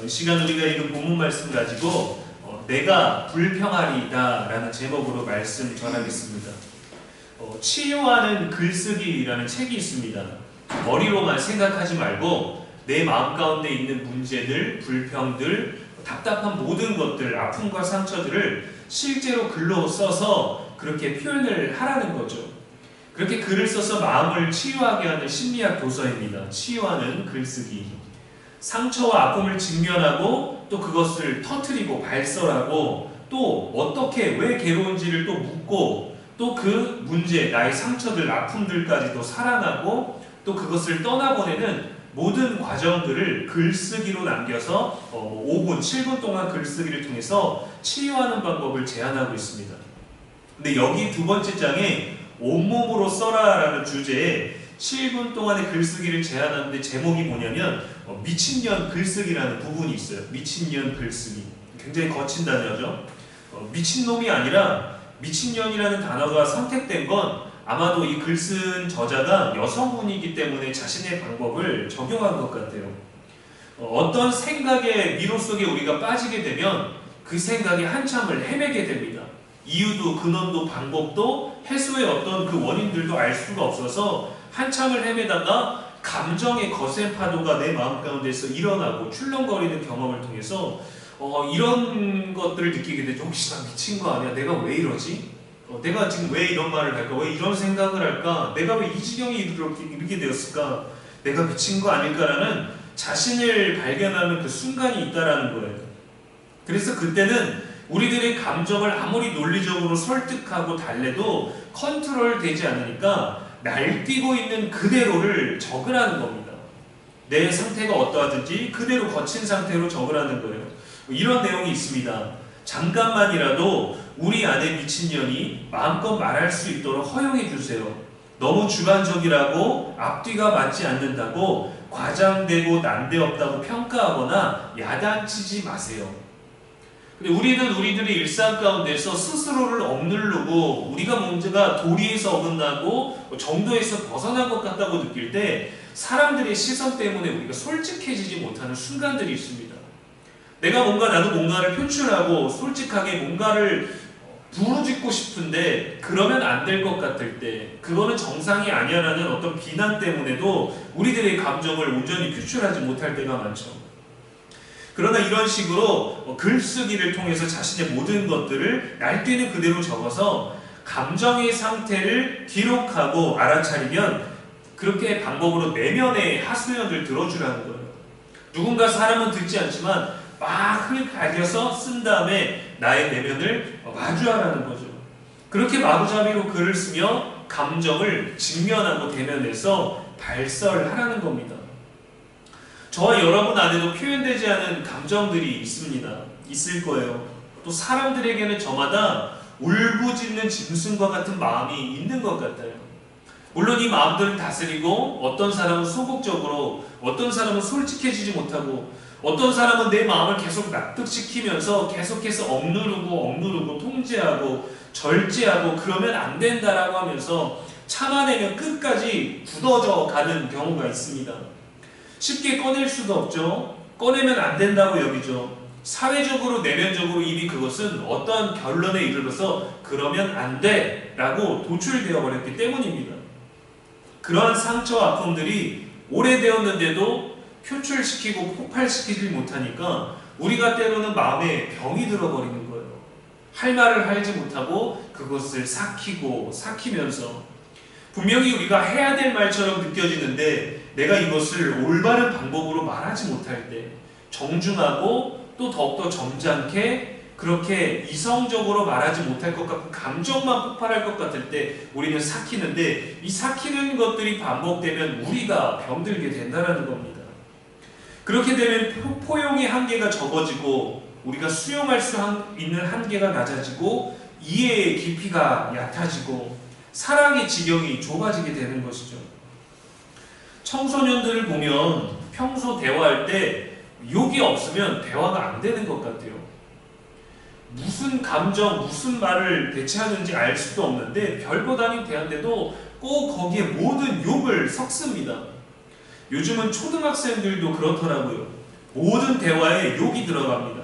이 시간 우리가 읽은 본문 말씀 가지고 내가 불평하리이다 라는 제목으로 말씀 전하겠습니다. 치유하는 글쓰기라는 책이 있습니다. 머리로만 생각하지 말고 내 마음 가운데 있는 문제들, 불평들, 답답한 모든 것들, 아픔과 상처들을 실제로 글로 써서 그렇게 표현을 하라는 거죠. 그렇게 글을 써서 마음을 치유하게 하는 심리학 도서입니다. 치유하는 글쓰기. 상처와 아픔을 직면하고 또 그것을 터뜨리고 발설하고 또 어떻게 왜 괴로운지를 또 묻고 또 그 문제, 나의 상처들, 아픔들까지도 사랑하고 또 그것을 떠나보내는 모든 과정들을 글쓰기로 남겨서 5분, 7분 동안 글쓰기를 통해서 치유하는 방법을 제안하고 있습니다. 근데 여기 두 번째 장에 온몸으로 써라라는 주제에 7분 동안의 글쓰기를 제안하는데 제목이 뭐냐면 미친년 글쓰기라는 부분이 있어요. 미친년 글쓰기. 굉장히 거친 단어죠. 미친놈이 아니라 미친년이라는 단어가 선택된 건 아마도 이 글 쓴 저자가 여성분이기 때문에 자신의 방법을 적용한 것 같아요. 어떤 생각의 미로 속에 우리가 빠지게 되면 그 생각에 한참을 헤매게 됩니다. 이유도 근원도 방법도 해소의 어떤 그 원인들도 알 수가 없어서 한참을 헤매다가 감정의 거센 파도가 내 마음 가운데서 일어나고 출렁거리는 경험을 통해서 이런 것들을 느끼게 되죠. 혹시 나 미친 거 아니야? 내가 왜 이러지? 내가 지금 왜 이런 말을 할까? 왜 이런 생각을 할까? 내가 왜 이 지경에 이르게 되었을까? 내가 미친 거 아닐까라는 자신을 발견하는 그 순간이 있다라는 거예요. 그래서 그때는 우리들의 감정을 아무리 논리적으로 설득하고 달래도 컨트롤 되지 않으니까 날뛰고 있는 그대로를 적으라는 겁니다. 내 상태가 어떠하든지 그대로 거친 상태로 적으라는 거예요. 이런 내용이 있습니다. 잠깐만이라도 우리 안에 미친년이 마음껏 말할 수 있도록 허용해 주세요. 너무 주관적이라고 앞뒤가 맞지 않는다고 과장되고 난데없다고 평가하거나 야단치지 마세요. 근데 우리는 우리들의 일상 가운데서 스스로를 억누르고 우리가 문제가 도리에서 어긋나고 정도에서 벗어난 것 같다고 느낄 때 사람들의 시선 때문에 우리가 솔직해지지 못하는 순간들이 있습니다. 내가 나도 뭔가를 표출하고 솔직하게 뭔가를 부르짖고 싶은데 그러면 안 될 것 같을 때 그거는 정상이 아니야라는 어떤 비난 때문에도 우리들의 감정을 온전히 표출하지 못할 때가 많죠. 그러나 이런 식으로 글쓰기를 통해서 자신의 모든 것들을 날뛰는 그대로 적어서 감정의 상태를 기록하고 알아차리면 그렇게 방법으로 내면의 하소연을 들어주라는 거예요. 누군가 사람은 듣지 않지만 막 흙갈겨서 쓴 다음에 나의 내면을 마주하라는 거죠. 그렇게 마구잡이로 글을 쓰며 감정을 직면하고 대면해서 발설하라는 겁니다. 저와 여러분 안에도 표현되지 않은 감정들이 있을 거예요. 또 사람들에게는 저마다 울부짖는 짐승과 같은 마음이 있는 것 같아요. 물론 이 마음들을 다스리고 어떤 사람은 소극적으로, 어떤 사람은 솔직해지지 못하고, 어떤 사람은 내 마음을 계속 납득시키면서 계속해서 억누르고 통제하고 절제하고 그러면 안 된다라고 하면서 참아내면 끝까지 굳어져 가는 경우가 있습니다. 쉽게 꺼낼 수도 없죠. 꺼내면 안 된다고 여기죠. 사회적으로 내면적으로 이미 그것은 어떠한 결론에 이르러서 그러면 안 돼 라고 도출되어 버렸기 때문입니다. 그러한 상처와 아픔들이 오래되었는데도 표출시키고 폭발시키지 못하니까 우리가 때로는 마음에 병이 들어버리는 거예요. 할 말을 하지 못하고 그것을 삭히면서 분명히 우리가 해야 될 말처럼 느껴지는데 내가 이것을 올바른 방법으로 말하지 못할 때 정중하고 또 더욱더 점잖게 그렇게 이성적으로 말하지 못할 것 같고 감정만 폭발할 것 같을 때 우리는 삭히는데 이 삭히는 것들이 반복되면 우리가 병들게 된다는 겁니다. 그렇게 되면 포용의 한계가 적어지고 우리가 수용할 수 있는 한계가 낮아지고 이해의 깊이가 얕아지고 사랑의 지경이 좁아지게 되는 것이죠. 청소년들을 보면 평소 대화할 때 욕이 없으면 대화가 안 되는 것 같아요. 무슨 감정, 무슨 말을 대체하는지 알 수도 없는데 별것 아닌 대화인데도 꼭 거기에 모든 욕을 섞습니다. 요즘은 초등학생들도 그렇더라고요. 모든 대화에 욕이 들어갑니다.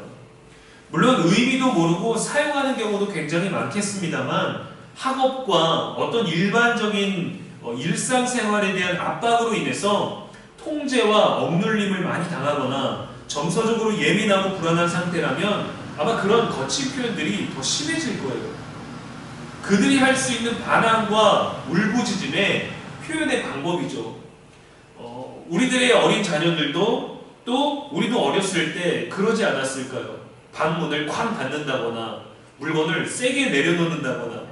물론 의미도 모르고 사용하는 경우도 굉장히 많겠습니다만 학업과 어떤 일반적인 일상생활에 대한 압박으로 인해서 통제와 억눌림을 많이 당하거나 정서적으로 예민하고 불안한 상태라면 아마 그런 거친 표현들이 더 심해질 거예요. 그들이 할 수 있는 반항과 울부짖음의 표현의 방법이죠. 우리들의 어린 자녀들도 또 우리도 어렸을 때 그러지 않았을까요? 방문을 쾅 닫는다거나 물건을 세게 내려놓는다거나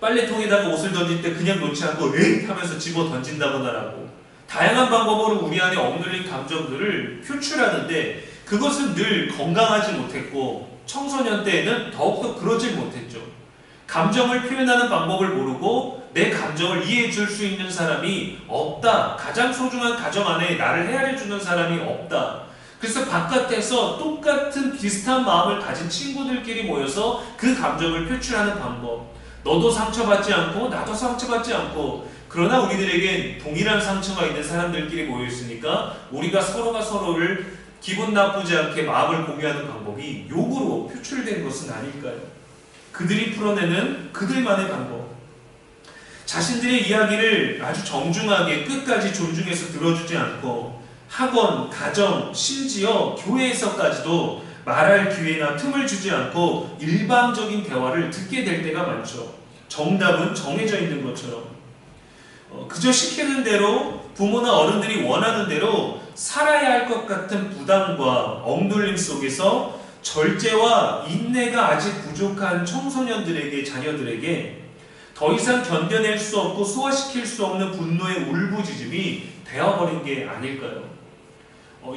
빨래통에다가 옷을 던질 때 그냥 놓지 않고 에잇 하면서 집어 던진다거나라고 다양한 방법으로 우리 안에 억눌린 감정들을 표출하는데 그것은 늘 건강하지 못했고 청소년 때에는 더욱더 그러질 못했죠. 감정을 표현하는 방법을 모르고 내 감정을 이해해 줄 수 있는 사람이 없다. 가장 소중한 가정 안에 나를 헤아려 주는 사람이 없다. 그래서 바깥에서 똑같은 비슷한 마음을 가진 친구들끼리 모여서 그 감정을 표출하는 방법. 너도 상처받지 않고 나도 상처받지 않고 그러나 우리들에겐 동일한 상처가 있는 사람들끼리 모여있으니까 우리가 서로가 서로를 기분 나쁘지 않게 마음을 공유하는 방법이 욕으로 표출된 것은 아닐까요? 그들이 풀어내는 그들만의 방법. 자신들의 이야기를 아주 정중하게 끝까지 존중해서 들어주지 않고 학원, 가정, 심지어 교회에서까지도 말할 기회나 틈을 주지 않고 일방적인 대화를 듣게 될 때가 많죠. 정답은 정해져 있는 것처럼. 그저 시키는 대로 부모나 어른들이 원하는 대로 살아야 할 것 같은 부담과 억눌림 속에서 절제와 인내가 아직 부족한 청소년들에게, 자녀들에게 더 이상 견뎌낼 수 없고 소화시킬 수 없는 분노의 울부짖음이 되어버린 게 아닐까요?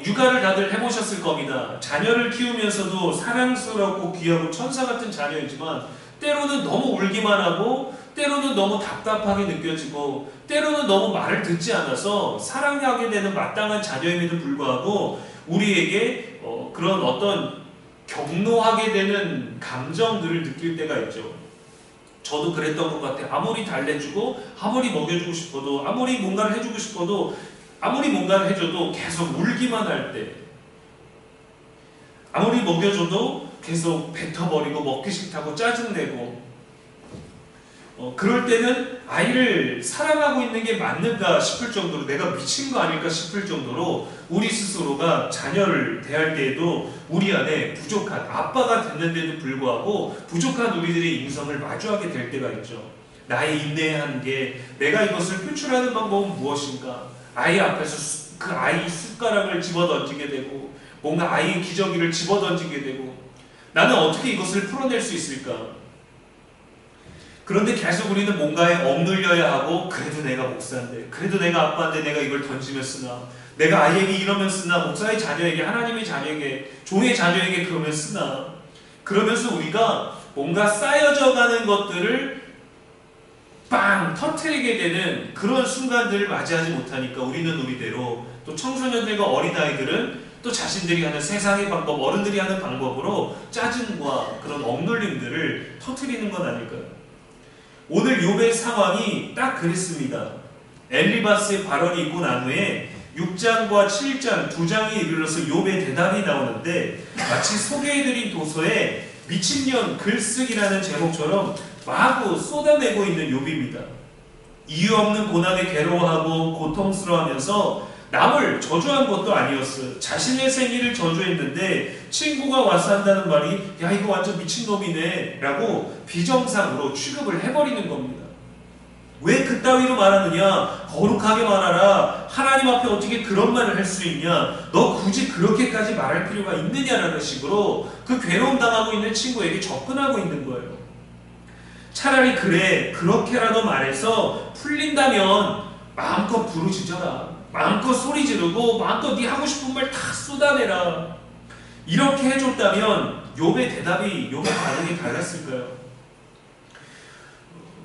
육아를 다들 해보셨을 겁니다. 자녀를 키우면서도 사랑스럽고 귀하고 천사 같은 자녀이지만 때로는 너무 울기만 하고 때로는 너무 답답하게 느껴지고 때로는 너무 말을 듣지 않아서 사랑하게 되는 마땅한 자녀임에도 불구하고 우리에게 그런 어떤 격노하게 되는 감정들을 느낄 때가 있죠. 저도 그랬던 것 같아요. 아무리 달래주고 아무리 먹여주고 싶어도 아무리 뭔가를 해주고 싶어도 아무리 뭔가를 해줘도 계속 울기만 할 때 아무리 먹여줘도 계속 뱉어버리고 먹기 싫다고 짜증내고 그럴 때는 아이를 사랑하고 있는 게 맞는가 싶을 정도로 내가 미친 거 아닐까 싶을 정도로 우리 스스로가 자녀를 대할 때에도 우리 안에 부족한 아빠가 됐는데도 불구하고 부족한 우리들의 인성을 마주하게 될 때가 있죠. 나의 인내의 한계, 내가 이것을 표출하는 방법은 무엇인가? 아이 앞에서 그 아이 숟가락을 집어던지게 되고 뭔가 아이의 기저귀를 집어던지게 되고 나는 어떻게 이것을 풀어낼 수 있을까? 그런데 계속 우리는 뭔가에 억눌려야 하고 그래도 내가 목사인데 그래도 내가 아빠인데 내가 이걸 던지면 쓰나 내가 아이에게 이러면 쓰나 목사의 자녀에게 하나님의 자녀에게 종의 자녀에게 그러면 쓰나 그러면서 우리가 뭔가 쌓여져 가는 것들을 빵 터뜨리게 되는 그런 순간들을 맞이하지 못하니까 우리는 우리대로 또 청소년들과 어린아이들은 또 자신들이 하는 세상의 방법 어른들이 하는 방법으로 짜증과 그런 억눌림들을 터뜨리는 건 아닐까요? 오늘 욥의 상황이 딱 그랬습니다. 엘리바스의 발언이 있고 난 후에 6장과 7장 두 장에 이르러서 욥의 대답이 나오는데 마치 소개해드린 도서에 미친년 글쓰기라는 제목처럼 마구 쏟아내고 있는 욥입니다. 이유 없는 고난에 괴로워하고 고통스러워하면서 남을 저주한 것도 아니었어요. 자신의 생일을 저주했는데 친구가 와서 한다는 말이 야 이거 완전 미친놈이네 라고 비정상으로 취급을 해버리는 겁니다. 왜 그따위로 말하느냐? 거룩하게 말하라. 하나님 앞에 어떻게 그런 말을 할 수 있냐? 너 굳이 그렇게까지 말할 필요가 있느냐라는 식으로 그 괴로움 당하고 있는 친구에게 접근하고 있는 거예요. 차라리 그래 그렇게라도 말해서 풀린다면 마음껏 부르짖어라. 마음껏 소리 지르고 마음껏 네 하고 싶은 말 다 쏟아내라. 이렇게 해줬다면 욥의 대답이 욥의 반응이 달랐을까요?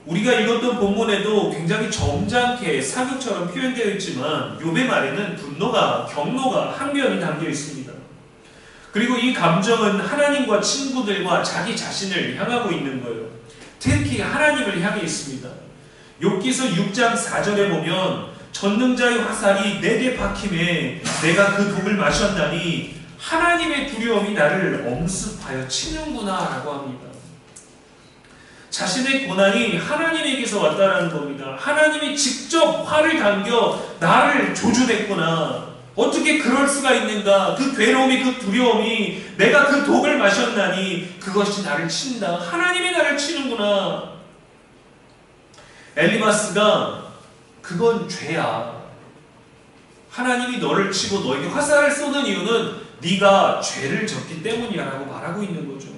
우리가 읽었던 본문에도 굉장히 점잖게 사극처럼 표현되어 있지만 욥의 말에는 분노가 경노가 항변이 담겨 있습니다. 그리고 이 감정은 하나님과 친구들과 자기 자신을 향하고 있는 거예요. 특히 하나님을 향해 있습니다. 욥기서 6장 4절에 보면 전능자의 화살이 내게 박힘에 내가 그 독을 마셨나니 하나님의 두려움이 나를 엄습하여 치는구나 라고 합니다. 자신의 고난이 하나님에게서 왔다라는 겁니다. 하나님이 직접 화를 당겨 나를 조준했구나. 어떻게 그럴 수가 있는가? 그 괴로움이, 그 두려움이, 내가 그 독을 마셨나니 그것이 나를 친다. 하나님이 나를 치는구나. 엘리마스가 그건 죄야. 하나님이 너를 치고 너에게 화살을 쏘는 이유는 네가 죄를 졌기 때문이야 라고 말하고 있는 거죠.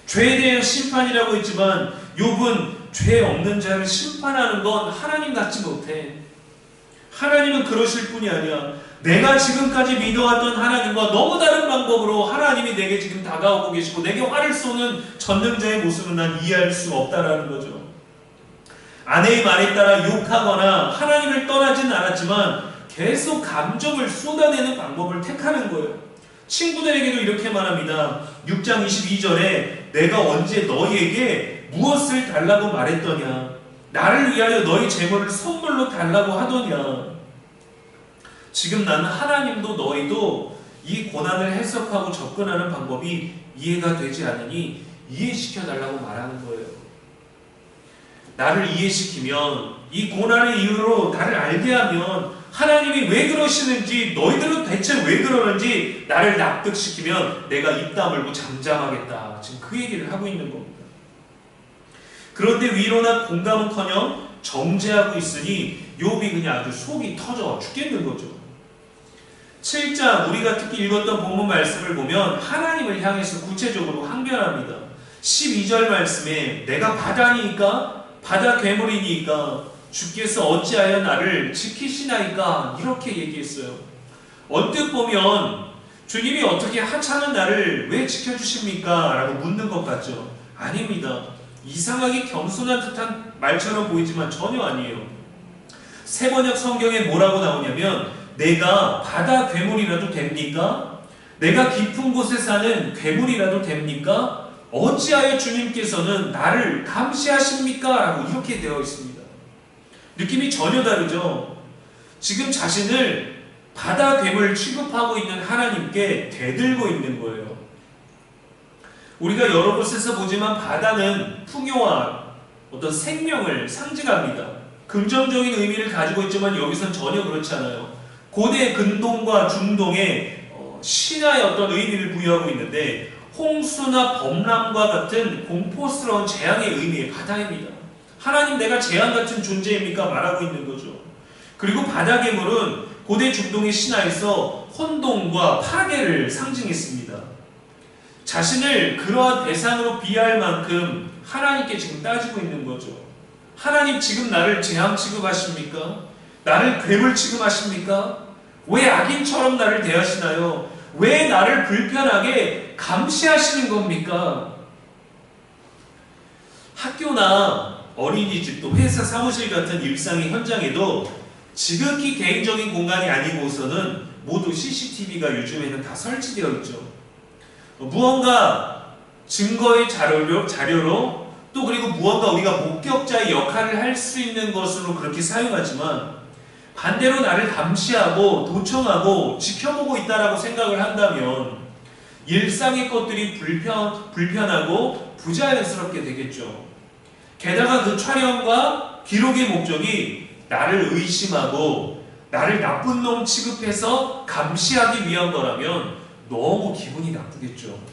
죄에 대한 심판이라고 했지만 욥은 죄 없는 자를 심판하는 건 하나님 같지 못해. 하나님은 그러실 뿐이 아니야. 내가 지금까지 믿어왔던 하나님과 너무 다른 방법으로 하나님이 내게 지금 다가오고 계시고 내게 화를 쏘는 전능자의 모습은 난 이해할 수가 없다라는 거죠. 아내의 말에 따라 욕하거나 하나님을 떠나진 않았지만 계속 감정을 쏟아내는 방법을 택하는 거예요. 친구들에게도 이렇게 말합니다. 6장 22절에 내가 언제 너희에게 무엇을 달라고 말했더냐? 나를 위하여 너희 재물을 선물로 달라고 하더냐? 지금 나는 하나님도 너희도 이 고난을 해석하고 접근하는 방법이 이해가 되지 않으니 이해시켜달라고 말하는 거예요. 나를 이해시키면, 이 고난의 이유로 나를 알게 하면 하나님이 왜 그러시는지, 너희들은 대체 왜 그러는지 나를 납득시키면 내가 입 다물고 잠잠하겠다. 지금 그 얘기를 하고 있는 겁니다. 그런데 위로나 공감은커녕 정죄하고 있으니 욥이 그냥 아주 속이 터져 죽겠는 거죠. 7장 우리가 특히 읽었던 본문 말씀을 보면 하나님을 향해서 구체적으로 항변합니다. 12절 말씀에 내가 바다니까 바다 괴물이니까 주께서 어찌하여 나를 지키시나이까 이렇게 얘기했어요. 언뜻 보면 주님이 어떻게 하찮은 나를 왜 지켜주십니까? 라고 묻는 것 같죠. 아닙니다. 이상하게 겸손한 듯한 말처럼 보이지만 전혀 아니에요. 세번역 성경에 뭐라고 나오냐면 내가 바다 괴물이라도 됩니까? 내가 깊은 곳에 사는 괴물이라도 됩니까? 어찌하여 주님께서는 나를 감시하십니까? 라고 이렇게 되어 있습니다. 느낌이 전혀 다르죠. 지금 자신을 바다 괴물 취급하고 있는 하나님께 대들고 있는 거예요. 우리가 여러 곳에서 보지만 바다는 풍요와 어떤 생명을 상징합니다. 긍정적인 의미를 가지고 있지만 여기선 전혀 그렇지 않아요. 고대 근동과 중동에 신화의 어떤 의미를 부여하고 있는데 홍수나 범람과 같은 공포스러운 재앙의 의미의 바다입니다. 하나님 내가 재앙 같은 존재입니까? 말하고 있는 거죠. 그리고 바다 괴물은 고대 중동의 신화에서 혼돈과 파괴를 상징했습니다. 자신을 그러한 대상으로 비할 만큼 하나님께 지금 따지고 있는 거죠. 하나님 지금 나를 재앙 취급하십니까? 나를 괴물 취급하십니까? 왜 악인처럼 나를 대하시나요? 왜 나를 불편하게 감시하시는 겁니까? 학교나 어린이집 또 회사 사무실 같은 일상의 현장에도 지극히 개인적인 공간이 아니고서는 모두 CCTV가 요즘에는 다 설치되어 있죠. 무언가 증거의 자료로 또 그리고 무언가 우리가 목격자의 역할을 할 수 있는 것으로 그렇게 사용하지만 반대로 나를 감시하고 도청하고 지켜보고 있다라고 생각을 한다면 일상의 것들이 불편하고 부자연스럽게 되겠죠. 게다가 그 촬영과 기록의 목적이 나를 의심하고 나를 나쁜 놈 취급해서 감시하기 위한 거라면 너무 기분이 나쁘겠죠.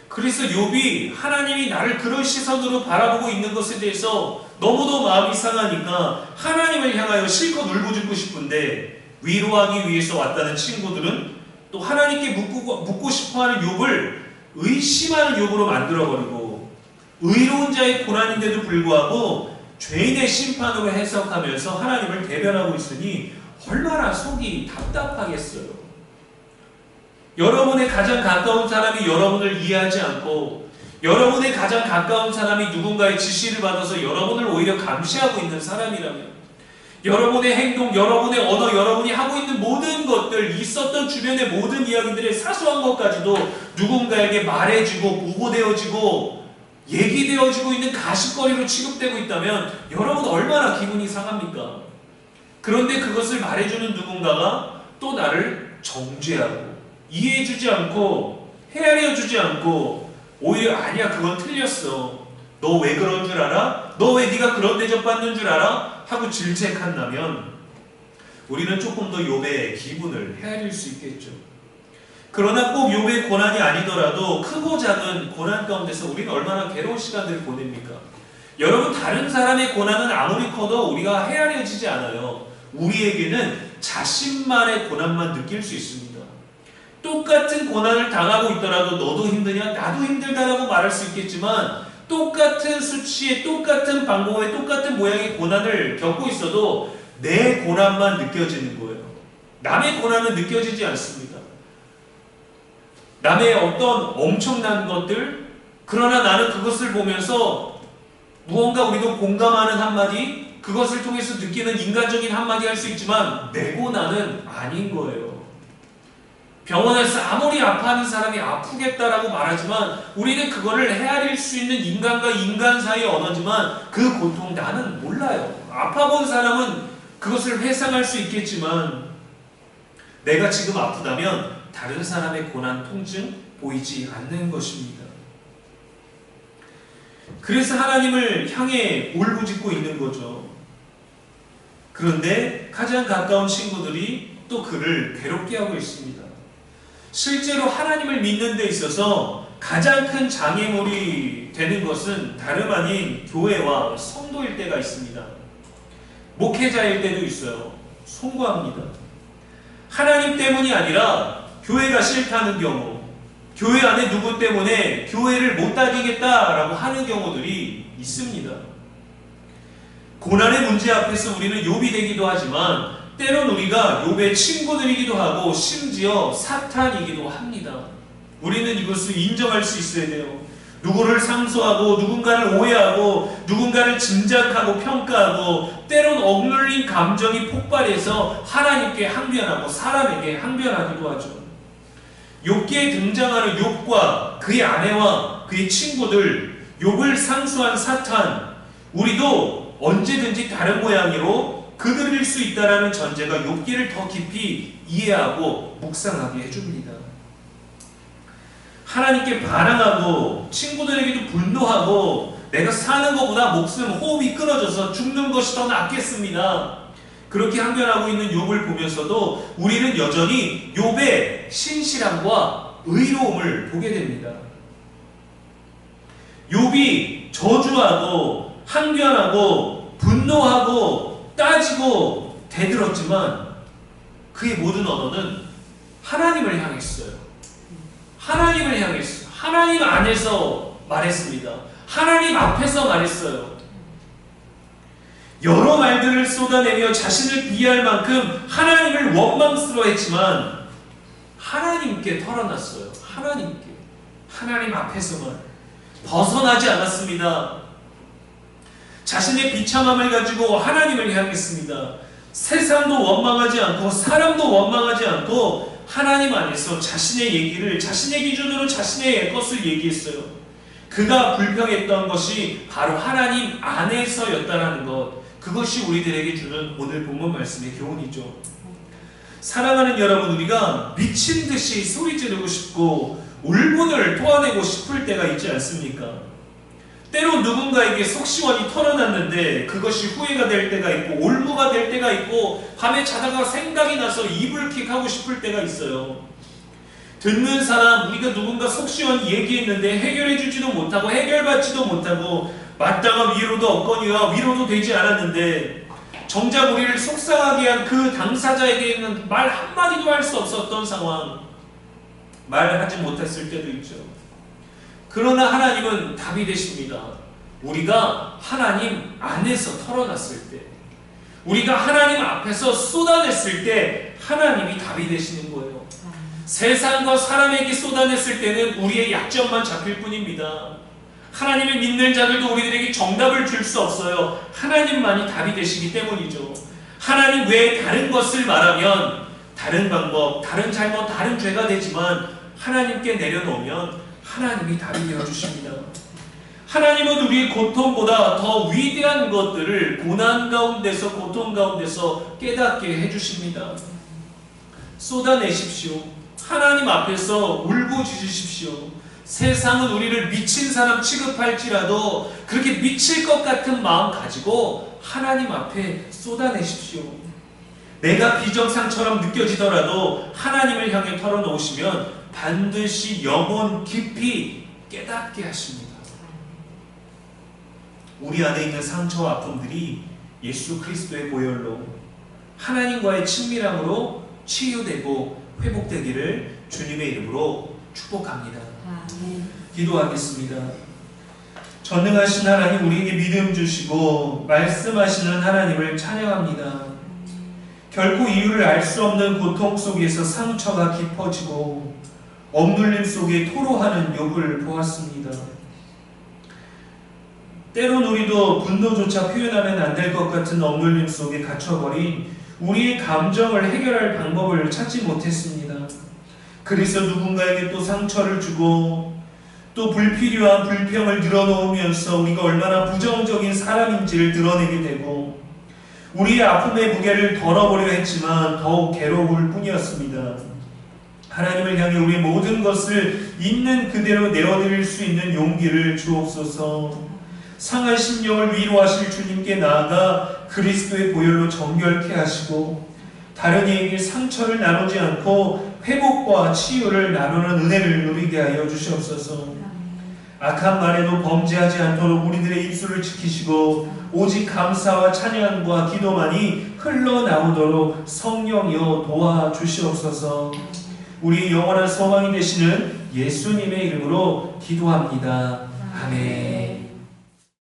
그래서 욥이 하나님이 나를 그런 시선으로 바라보고 있는 것에 대해서 너무도 마음이 상하니까 하나님을 향하여 실컷 울부짖고 싶은데 위로하기 위해서 왔다는 친구들은 또 하나님께 묻고 싶어하는 욥을 의심하는 욥으로 만들어버리고 의로운 자의 고난인데도 불구하고 죄인의 심판으로 해석하면서 하나님을 대변하고 있으니 얼마나 속이 답답하겠어요. 여러분의 가장 가까운 사람이 여러분을 이해하지 않고 여러분의 가장 가까운 사람이 누군가의 지시를 받아서 여러분을 오히려 감시하고 있는 사람이라면 여러분의 행동, 여러분의 언어, 여러분이 하고 있는 모든 것들, 있었던 주변의 모든 이야기들의 사소한 것까지도 누군가에게 말해지고 보고되어지고 얘기되어지고 있는 가십거리로 취급되고 있다면 여러분 얼마나 기분이 상합니까? 그런데 그것을 말해주는 누군가가 또 나를 정죄하고 이해해주지 않고 헤아려주지 않고 오히려 아니야 그건 틀렸어. 너 왜 그런 줄 알아? 너 왜 네가 그런 대접받는 줄 알아? 하고 질책한다면 우리는 조금 더 욥의 기분을 헤아릴 수 있겠죠. 그러나 꼭 욥의 고난이 아니더라도 크고 작은 고난 가운데서 우리는 얼마나 괴로운 시간들을 보냅니까? 여러분 다른 사람의 고난은 아무리 커도 우리가 헤아려지지 않아요. 우리에게는 자신만의 고난만 느낄 수 있습니다. 똑같은 고난을 당하고 있더라도 너도 힘드냐? 나도 힘들다라고 말할 수 있겠지만 똑같은 수치에 똑같은 방법에 똑같은 모양의 고난을 겪고 있어도 내 고난만 느껴지는 거예요. 남의 고난은 느껴지지 않습니다. 남의 어떤 엄청난 것들, 그러나 나는 그것을 보면서 무언가 우리도 공감하는 한마디, 그것을 통해서 느끼는 인간적인 한마디 할 수 있지만 내 고난은 아닌 거예요. 병원에서 아무리 아파하는 사람이 아프겠다라고 말하지만 우리는 그거를 헤아릴 수 있는 인간과 인간 사이의 언어지만 그 고통 나는 몰라요. 아파본 사람은 그것을 회상할 수 있겠지만 내가 지금 아프다면 다른 사람의 고난, 통증 보이지 않는 것입니다. 그래서 하나님을 향해 울부짖고 있는 거죠. 그런데 가장 가까운 친구들이 또 그를 괴롭게 하고 있습니다. 실제로 하나님을 믿는 데 있어서 가장 큰 장애물이 되는 것은 다름 아닌 교회와 성도일 때가 있습니다. 목회자일 때도 있어요. 송구합니다. 하나님 때문이 아니라 교회가 싫다는 경우, 교회 안에 누구 때문에 교회를 못 다니겠다라고 하는 경우들이 있습니다. 고난의 문제 앞에서 우리는 욥이 되기도 하지만 때론 우리가 욥의 친구들이기도 하고 심지어 사탄이기도 합니다. 우리는 이것을 인정할 수 있어야 돼요. 누구를 상소하고 누군가를 오해하고 누군가를 짐작하고 평가하고 때론 억눌린 감정이 폭발해서 하나님께 항변하고 사람에게 항변하기도 하죠. 욥기에 등장하는 욥과 그의 아내와 그의 친구들, 욥을 상수한 사탄, 우리도 언제든지 다른 모양으로 그들일 수 있다라는 전제가 욥기를 더 깊이 이해하고 묵상하게 해줍니다. 하나님께 반항하고 친구들에게도 분노하고 내가 사는 것보다 목숨, 호흡이 끊어져서 죽는 것이 더 낫겠습니다. 그렇게 항변하고 있는 욥을 보면서도 우리는 여전히 욥의 신실함과 의로움을 보게 됩니다. 욥이 저주하고 항변하고 분노하고 따지고 대들었지만 그의 모든 언어는 하나님을 향했어요. 하나님을 향했어요. 하나님 안에서 말했습니다. 하나님 앞에서 말했어요. 여러 말들을 쏟아내며 자신을 비할 만큼 하나님을 원망스러워했지만 하나님께 털어놨어요. 하나님께. 하나님 앞에서만 벗어나지 않았습니다. 자신의 비참함을 가지고 하나님을 향했습니다. 세상도 원망하지 않고 사람도 원망하지 않고 하나님 안에서 자신의 얘기를 자신의 기준으로 자신의 것을 얘기했어요. 그가 불평했던 것이 바로 하나님 안에서였다는 것, 그것이 우리들에게 주는 오늘 본문 말씀의 교훈이죠. 사랑하는 여러분, 우리가 미친 듯이 소리 지르고 싶고 울분을 토해내고 싶을 때가 있지 않습니까? 때로 누군가에게 속 시원히 털어놨는데 그것이 후회가 될 때가 있고 올무가 될 때가 있고 밤에 자다가 생각이 나서 이불킥하고 싶을 때가 있어요. 듣는 사람, 우리가 누군가 속 시원히 얘기했는데 해결해주지도 못하고 해결받지도 못하고 마땅한 위로도 없거니와 위로도 되지 않았는데 정작 우리를 속상하게 한 그 당사자에게는 말 한마디도 할 수 없었던 상황, 말을 하지 못했을 때도 있죠. 그러나 하나님은 답이 되십니다. 우리가 하나님 안에서 털어놨을 때, 우리가 하나님 앞에서 쏟아냈을 때 하나님이 답이 되시는 거예요. 세상과 사람에게 쏟아냈을 때는 우리의 약점만 잡힐 뿐입니다. 하나님을 믿는 자들도 우리들에게 정답을 줄 수 없어요. 하나님만이 답이 되시기 때문이죠. 하나님 외에 다른 것을 말하면 다른 방법, 다른 잘못, 다른 죄가 되지만 하나님께 내려놓으면 하나님이 답이 되어주십니다. 하나님은 우리의 고통보다 더 위대한 것들을 고난 가운데서, 고통 가운데서 깨닫게 해주십니다. 쏟아내십시오. 하나님 앞에서 울부짖으십시오. 세상은 우리를 미친 사람 취급할지라도 그렇게 미칠 것 같은 마음 가지고 하나님 앞에 쏟아내십시오. 내가 비정상처럼 느껴지더라도 하나님을 향해 털어놓으시면 반드시 영혼 깊이 깨닫게 하십니다. 우리 안에 있는 상처와 아픔들이 예수 그리스도의 보혈로 하나님과의 친밀함으로 치유되고 회복되기를 주님의 이름으로 축복합니다. 기도하겠습니다. 전능하신 하나님, 우리에게 믿음 주시고 말씀하시는 하나님을 찬양합니다. 결코 이유를 알 수 없는 고통 속에서 상처가 깊어지고 억눌림 속에 토로하는 욥을 보았습니다. 때론 우리도 분노조차 표현하면 안 될 것 같은 억눌림 속에 갇혀버린 우리의 감정을 해결할 방법을 찾지 못했습니다. 그래서 누군가에게 또 상처를 주고 또 불필요한 불평을 늘어놓으면서 우리가 얼마나 부정적인 사람인지를 드러내게 되고 우리의 아픔의 무게를 덜어보려 했지만 더욱 괴로울 뿐이었습니다. 하나님을 향해 우리의 모든 것을 있는 그대로 내어드릴 수 있는 용기를 주옵소서. 상한 심령을 위로하실 주님께 나아가 그리스도의 보혈로 정결케 하시고 다른 이에게 상처를 나누지 않고 회복과 치유를 나누는 은혜를 누리게 하여 주시옵소서. 악한 말에도 범죄하지 않도록 우리들의 입술을 지키시고 오직 감사와 찬양과 기도만이 흘러나오도록 성령이여 도와주시옵소서. 우리의 영원한 소망이 되시는 예수님의 이름으로 기도합니다. 아멘.